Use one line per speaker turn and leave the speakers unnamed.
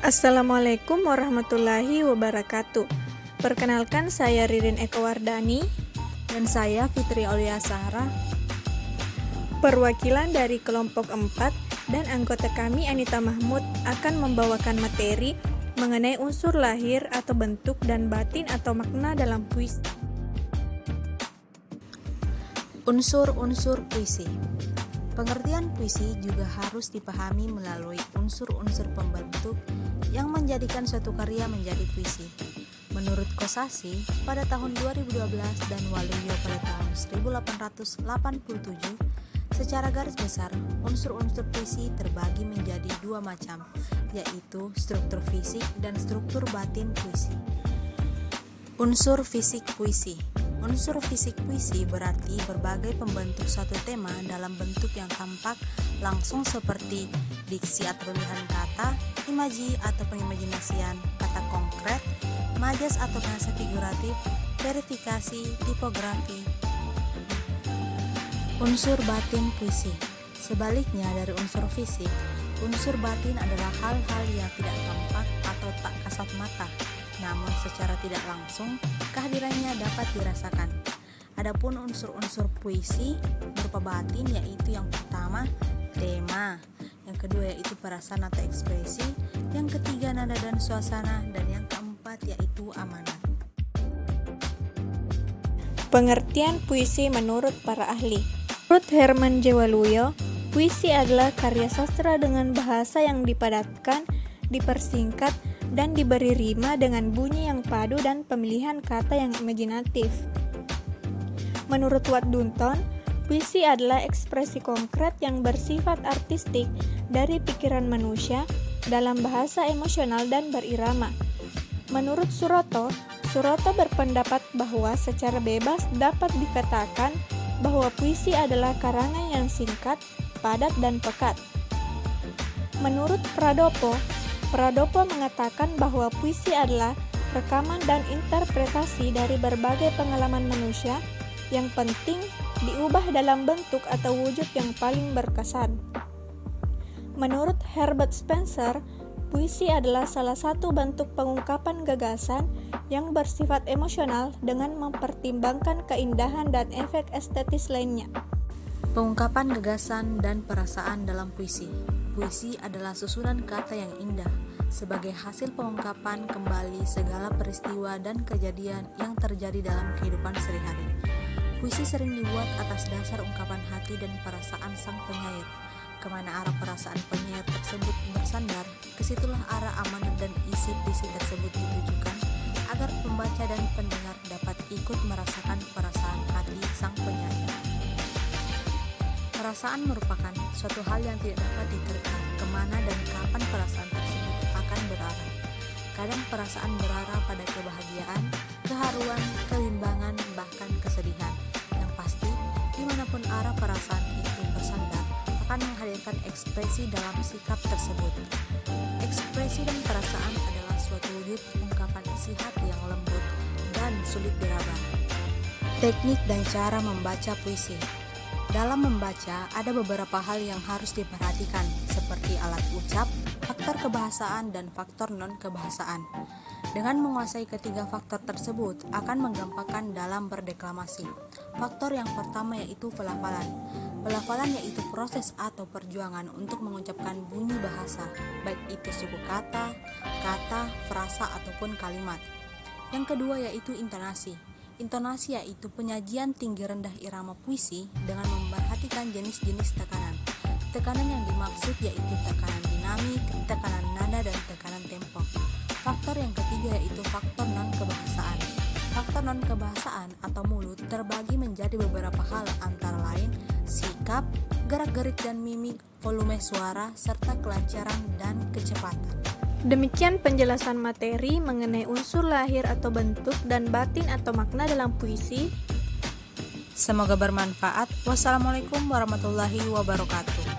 Assalamualaikum warahmatullahi wabarakatuh. Perkenalkan, saya Ririn Eko Wardani
dan saya Fitri Aulia Sahara,
perwakilan dari kelompok 4, dan anggota kami Anita Mahmud akan membawakan materi mengenai unsur lahir atau bentuk dan batin atau makna dalam puisi.
Unsur-unsur puisi. Pengertian puisi juga harus dipahami melalui unsur-unsur pembentuk yang menjadikan suatu karya menjadi puisi. Menurut Kosasih pada tahun 2012 dan Waluyo pada tahun 1887, secara garis besar unsur-unsur puisi terbagi menjadi dua macam, yaitu struktur fisik dan struktur batin puisi. Unsur fisik puisi. Unsur fisik puisi berarti berbagai pembentuk suatu tema dalam bentuk yang tampak langsung seperti diksi atau pemilihan kata, imaji atau pengimajinasian, kata konkret, majas atau bahasa figuratif, verifikasi, tipografi. Unsur batin puisi. Sebaliknya dari unsur fisik, unsur batin adalah hal-hal yang tidak tampak atau tak kasat mata, namun secara tidak langsung kehadirannya dapat dirasakan. Adapun unsur-unsur puisi berupa batin yaitu yang pertama tema, yang kedua yaitu perasaan atau ekspresi, yang ketiga nada dan suasana, dan yang keempat yaitu amanat.
Pengertian puisi menurut para ahli. Menurut Herman J. Waluyo, puisi adalah karya sastra dengan bahasa yang dipadatkan, dipersingkat, dan diberi rima dengan bunyi yang padu dan pemilihan kata yang imajinatif. Menurut Watt Dunton, puisi adalah ekspresi konkret yang bersifat artistik dari pikiran manusia dalam bahasa emosional dan berirama. Menurut Suroto berpendapat bahwa secara bebas dapat dikatakan bahwa puisi adalah karangan yang singkat, padat, dan pekat. Menurut Pradopo mengatakan bahwa puisi adalah rekaman dan interpretasi dari berbagai pengalaman manusia yang penting diubah dalam bentuk atau wujud yang paling berkesan. Menurut Herbert Spencer, puisi adalah salah satu bentuk pengungkapan gagasan yang bersifat emosional dengan mempertimbangkan keindahan dan efek estetis lainnya.
Pengungkapan gagasan dan perasaan dalam puisi. Puisi adalah susunan kata yang indah sebagai hasil pengungkapan kembali segala peristiwa dan kejadian yang terjadi dalam kehidupan sehari-hari. Puisi sering dibuat atas dasar ungkapan hati dan perasaan sang penyair. Kemana arah perasaan penyair tersebut bersandar, kesitulah arah amanat dan isi puisi tersebut ditujukan agar pembaca dan pendengar dapat ikut merasakan perasaan hati sang penyair. Perasaan merupakan suatu hal yang tidak dapat diterka kemana dan kapan perasaan tersebut akan berarah. Kadang perasaan berarah pada kebahagiaan, keharuan, kebimbangan, bahkan kesedihan. Yang pasti, dimanapun arah perasaan itu bersandar, akan menghadirkan ekspresi dalam sikap tersebut. Ekspresi dan perasaan adalah suatu wujud ungkapan isi hati yang lembut dan sulit diraba. Teknik dan cara membaca puisi. Dalam membaca, ada beberapa hal yang harus diperhatikan, seperti alat ucap, faktor kebahasaan, dan faktor non-kebahasaan. Dengan menguasai ketiga faktor tersebut, akan menggampangkan dalam berdeklamasi. Faktor yang pertama yaitu pelafalan. Pelafalan yaitu proses atau perjuangan untuk mengucapkan bunyi bahasa, baik itu suku kata, frasa, ataupun kalimat. Yang kedua yaitu intonasi. Intonasi yaitu penyajian tinggi rendah irama puisi dengan memperhatikan jenis-jenis tekanan. Tekanan yang dimaksud yaitu tekanan dinamik, tekanan nada, dan tekanan tempo. Faktor yang ketiga yaitu faktor non-kebahasaan. Faktor non-kebahasaan atau mulut terbagi menjadi beberapa hal, antara lain sikap, gerak-gerik dan mimik, volume suara, serta kelancaran dan kecepatan.
Demikian penjelasan materi mengenai unsur lahir atau bentuk dan batin atau makna dalam puisi.
Semoga bermanfaat. Wassalamualaikum warahmatullahi wabarakatuh.